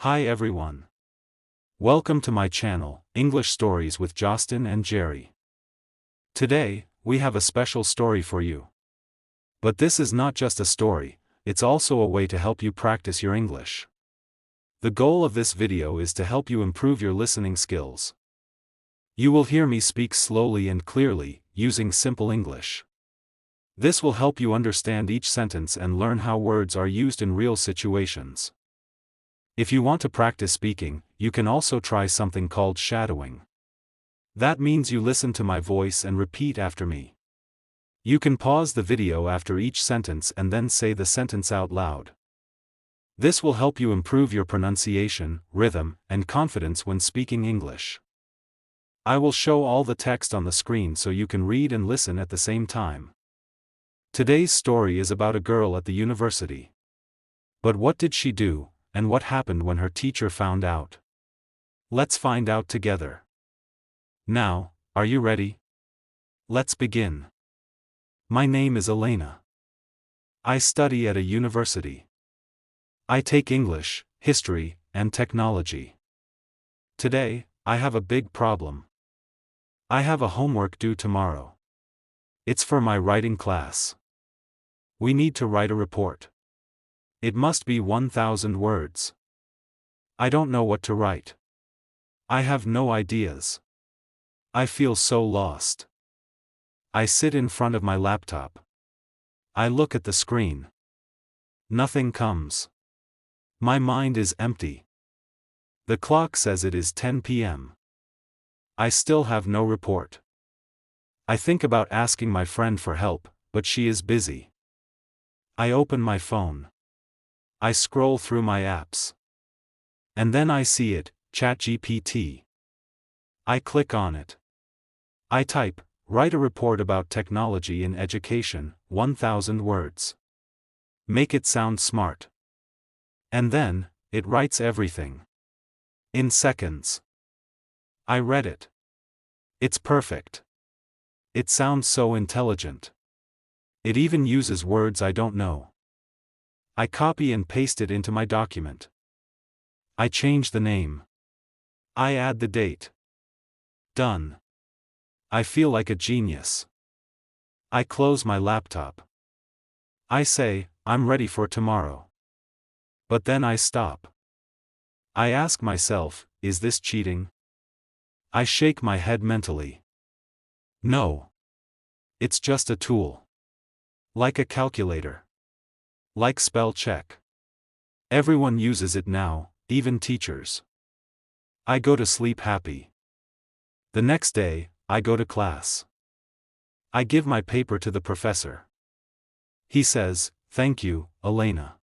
Hi everyone. Welcome to my channel, English Stories with Justin and Jerry. Today, we have a special story for you. But this is not just a story, it's also a way to help you practice your English. The goal of this video is to help you improve your listening skills. You will hear me speak slowly and clearly, using simple English. This will help you understand each sentence and learn how words are used in real situations. If you want to practice speaking, you can also try something called shadowing. That means you listen to my voice and repeat after me. You can pause the video after each sentence and then say the sentence out loud. This will help you improve your pronunciation, rhythm, and confidence when speaking English. I will show all the text on the screen so you can read and listen at the same time. Today's story is about a girl at the university. But what did she do, and what happened when her teacher found out? Let's find out together. Now, are you ready? Let's begin. My name is Elena. I study at a university. I take English, history, and technology. Today, I have a big problem. I have a homework due tomorrow. It's for my writing class. We need to write a report. It must be 1,000 words. I don't know what to write. I have no ideas. I feel so lost. I sit in front of my laptop. I look at the screen. Nothing comes. My mind is empty. The clock says it is 10 p.m. I still have no report. I think about asking my friend for help, but she is busy. I open my phone. I scroll through my apps. And then I see it, ChatGPT. I click on it. I type, write a report about technology in education, 1,000 words. Make it sound smart. And then, it writes everything. In seconds. I read it. It's perfect. It sounds so intelligent. It even uses words I don't know. I copy and paste it into my document. I change the name. I add the date. Done. I feel like a genius. I close my laptop. I say, I'm ready for tomorrow. But then I stop. I ask myself, is this cheating? I shake my head mentally. No. It's just a tool. Like a calculator. Like spell check. Everyone uses it now, even teachers. I go to sleep happy. The next day, I go to class. I give my paper to the professor. He says, "Thank you, Elena."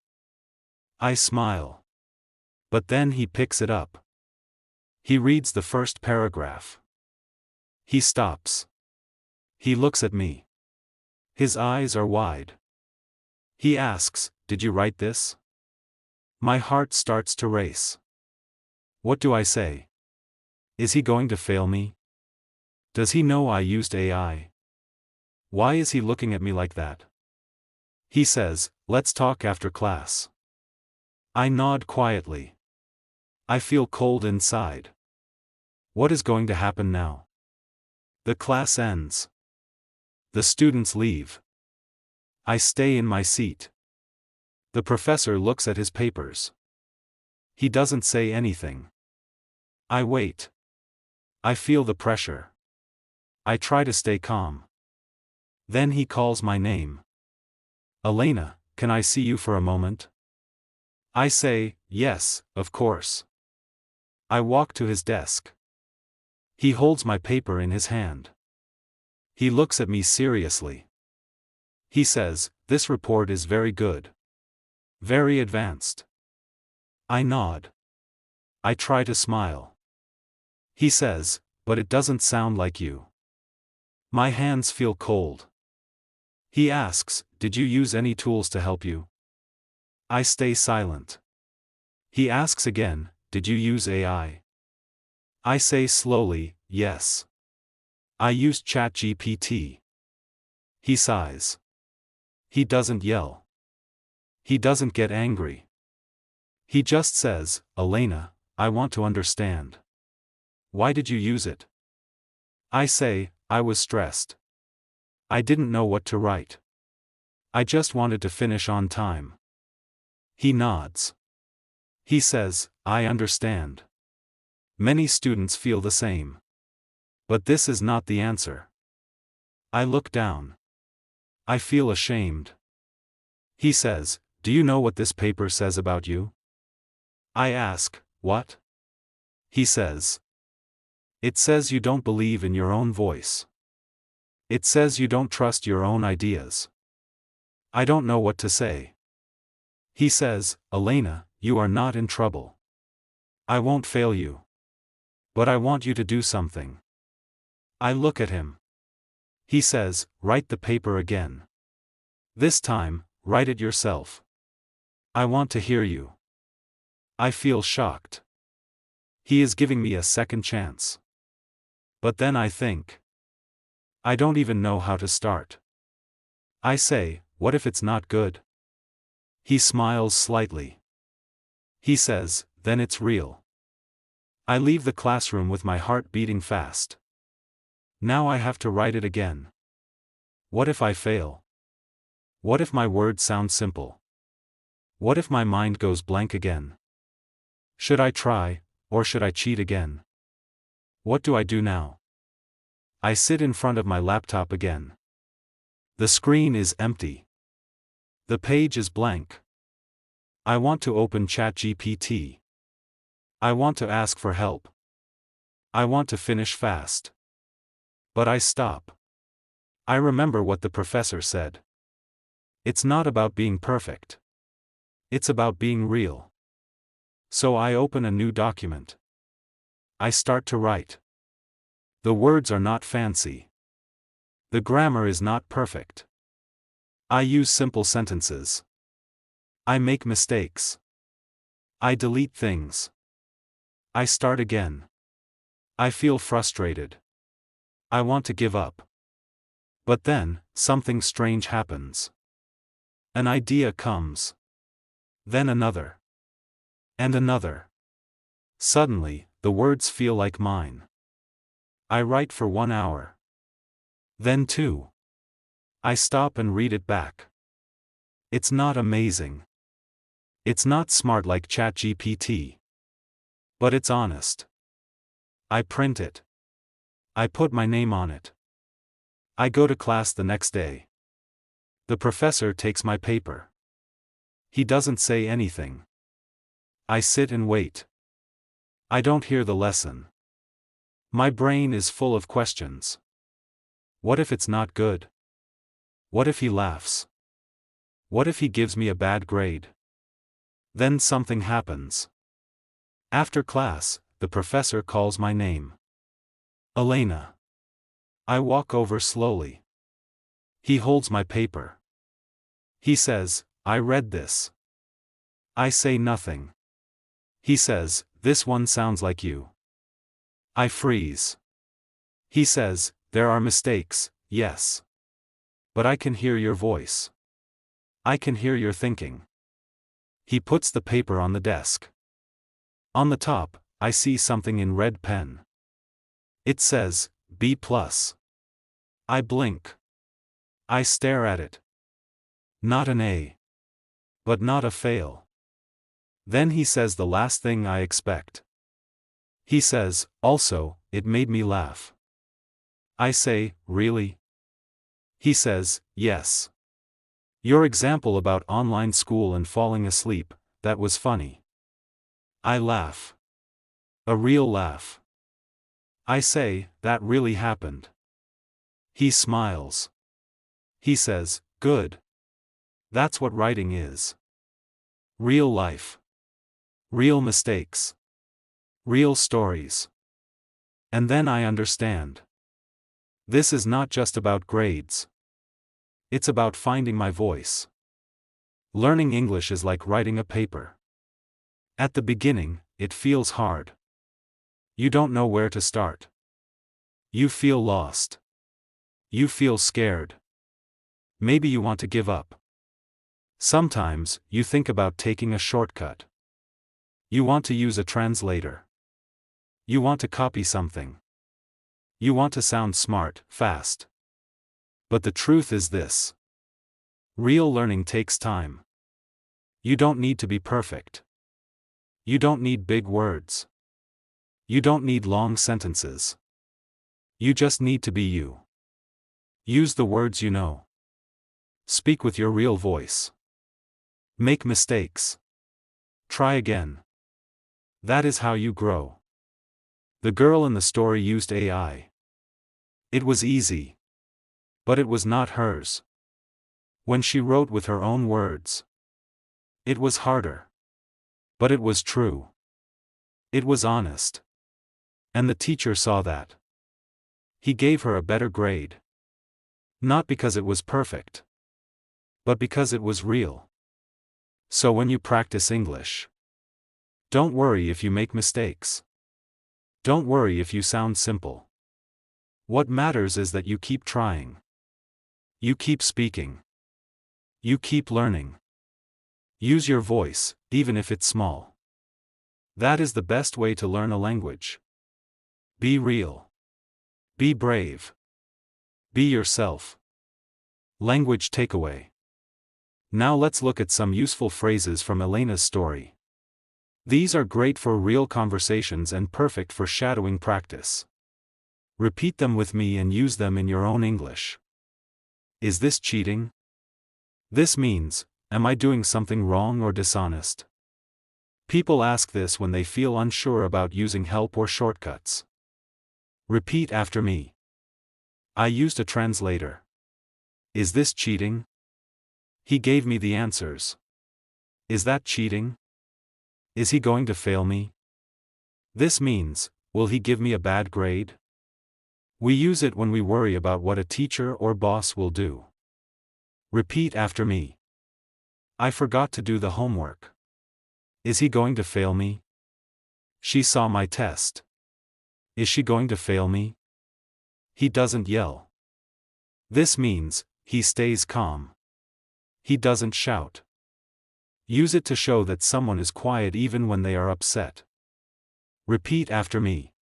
I smile. But then he picks it up. He reads the first paragraph. He stops. He looks at me. His eyes are wide. He asks, "Did you write this?" My heart starts to race. What do I say? Is he going to fail me? Does he know I used AI? Why is he looking at me like that? He says, "Let's talk after class." I nod quietly. I feel cold inside. What is going to happen now? The class ends. The students leave. I stay in my seat. The professor looks at his papers. He doesn't say anything. I wait. I feel the pressure. I try to stay calm. Then he calls my name. "Elena, can I see you for a moment?" I say, "Yes, of course." I walk to his desk. He holds my paper in his hand. He looks at me seriously. He says, "This report is very good. Very advanced." I nod. I try to smile. He says, "But it doesn't sound like you." My hands feel cold. He asks, "Did you use any tools to help you?" I stay silent. He asks again, "Did you use AI?" I say slowly, "Yes. I used ChatGPT." He sighs. He doesn't yell. He doesn't get angry. He just says, Elena, I want to understand. Why did you use it? I say, I was stressed. I didn't know what to write. I just wanted to finish on time. He nods. He says, I understand. Many students feel the same. But this is not the answer. I look down. I feel ashamed. He says, do you know what this paper says about you? I ask, what? He says, it says you don't believe in your own voice. It says you don't trust your own ideas. I don't know what to say. He says, Elena, you are not in trouble. I won't fail you. But I want you to do something. I look at him. He says, write the paper again. This time, write it yourself. I want to hear you. I feel shocked. He is giving me a second chance. But then I think. I don't even know how to start. I say, what if it's not good? He smiles slightly. He says, then it's real. I leave the classroom with my heart beating fast. Now I have to write it again. What if I fail? What if my words sound simple? What if my mind goes blank again? Should I try, or should I cheat again? What do I do now? I sit in front of my laptop again. The screen is empty. The page is blank. I want to open ChatGPT. I want to ask for help. I want to finish fast. But I stop. I remember what the professor said. It's not about being perfect. It's about being real. So I open a new document. I start to write. The words are not fancy. The grammar is not perfect. I use simple sentences. I make mistakes. I delete things. I start again. I feel frustrated. I want to give up. But then, something strange happens. An idea comes. Then another. And another. Suddenly, the words feel like mine. I write for 1 hour. Then 2. I stop and read it back. It's not amazing. It's not smart like ChatGPT. But it's honest. I print it. I put my name on it. I go to class the next day. The professor takes my paper. He doesn't say anything. I sit and wait. I don't hear the lesson. My brain is full of questions. What if it's not good? What if he laughs? What if he gives me a bad grade? Then something happens. After class, the professor calls my name. Elena. I walk over slowly. He holds my paper. He says, I read this. I say nothing. He says, this one sounds like you. I freeze. He says, there are mistakes, yes. But I can hear your voice. I can hear your thinking. He puts the paper on the desk. On the top, I see something in red pen. It says, B+. I blink. I stare at it. Not an A. But not a fail. Then he says the last thing I expect. He says, also, it made me laugh. I say, really? He says, yes. Your example about online school and falling asleep, that was funny. I laugh. A real laugh. I say, that really happened. He smiles. He says, good. That's what writing is. Real life. Real mistakes. Real stories. And then I understand. This is not just about grades. It's about finding my voice. Learning English is like writing a paper. At the beginning, it feels hard. You don't know where to start. You feel lost. You feel scared. Maybe you want to give up. Sometimes, you think about taking a shortcut. You want to use a translator. You want to copy something. You want to sound smart, fast. But the truth is this. Real learning takes time. You don't need to be perfect. You don't need big words. You don't need long sentences. You just need to be you. Use the words you know. Speak with your real voice. Make mistakes. Try again. That is how you grow. The girl in the story used AI. It was easy. But it was not hers. When she wrote with her own words, it was harder. But it was true. It was honest. And the teacher saw that. He gave her a better grade. Not because it was perfect, but because it was real. So when you practice English, don't worry if you make mistakes. Don't worry if you sound simple. What matters is that you keep trying. You keep speaking. You keep learning. Use your voice, even if it's small. That is the best way to learn a language. Be real. Be brave. Be yourself. Language takeaway. Now let's look at some useful phrases from Elena's story. These are great for real conversations and perfect for shadowing practice. Repeat them with me and use them in your own English. Is this cheating? This means, am I doing something wrong or dishonest? People ask this when they feel unsure about using help or shortcuts. Repeat after me. I used a translator. Is this cheating? He gave me the answers. Is that cheating? Is he going to fail me? This means, will he give me a bad grade? We use it when we worry about what a teacher or boss will do. Repeat after me. I forgot to do the homework. Is he going to fail me? She saw my test. Is she going to fail me? He doesn't yell. This means, he stays calm. He doesn't shout. Use it to show that someone is quiet even when they are upset. Repeat after me.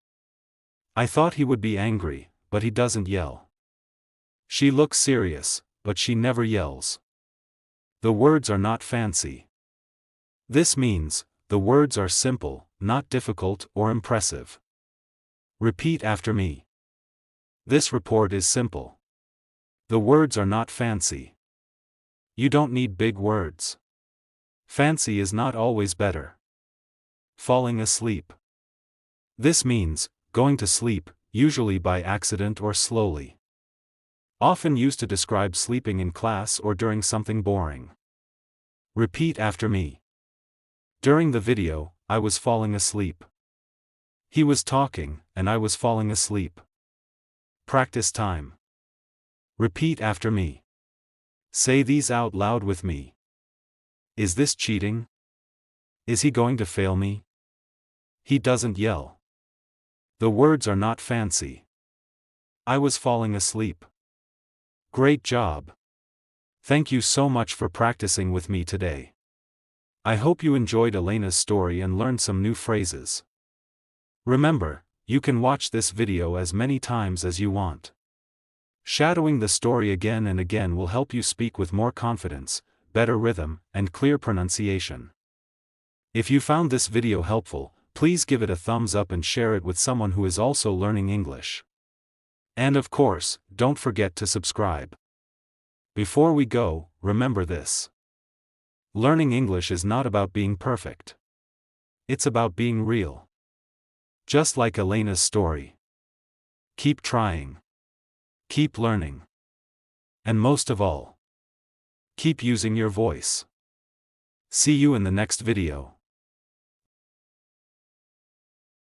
I thought he would be angry, but he doesn't yell. She looks serious, but she never yells. The words are not fancy. This means, the words are simple, not difficult or impressive. Repeat after me. This report is simple. The words are not fancy. You don't need big words. Fancy is not always better. Falling asleep. This means, going to sleep, usually by accident or slowly. Often used to describe sleeping in class or during something boring. Repeat after me. During the video, I was falling asleep. He was talking, and I was falling asleep. Practice time. Repeat after me. Say these out loud with me. Is this cheating? Is he going to fail me? He doesn't yell. The words are not fancy. I was falling asleep. Great job. Thank you so much for practicing with me today. I hope you enjoyed Elena's story and learned some new phrases. Remember, you can watch this video as many times as you want. Shadowing the story again and again will help you speak with more confidence, better rhythm, and clear pronunciation. If you found this video helpful, please give it a thumbs up and share it with someone who is also learning English. And of course, don't forget to subscribe. Before we go, remember this. Learning English is not about being perfect. It's about being real. Just like Elena's story. Keep trying. Keep learning. And most of all, keep using your voice. See you in the next video.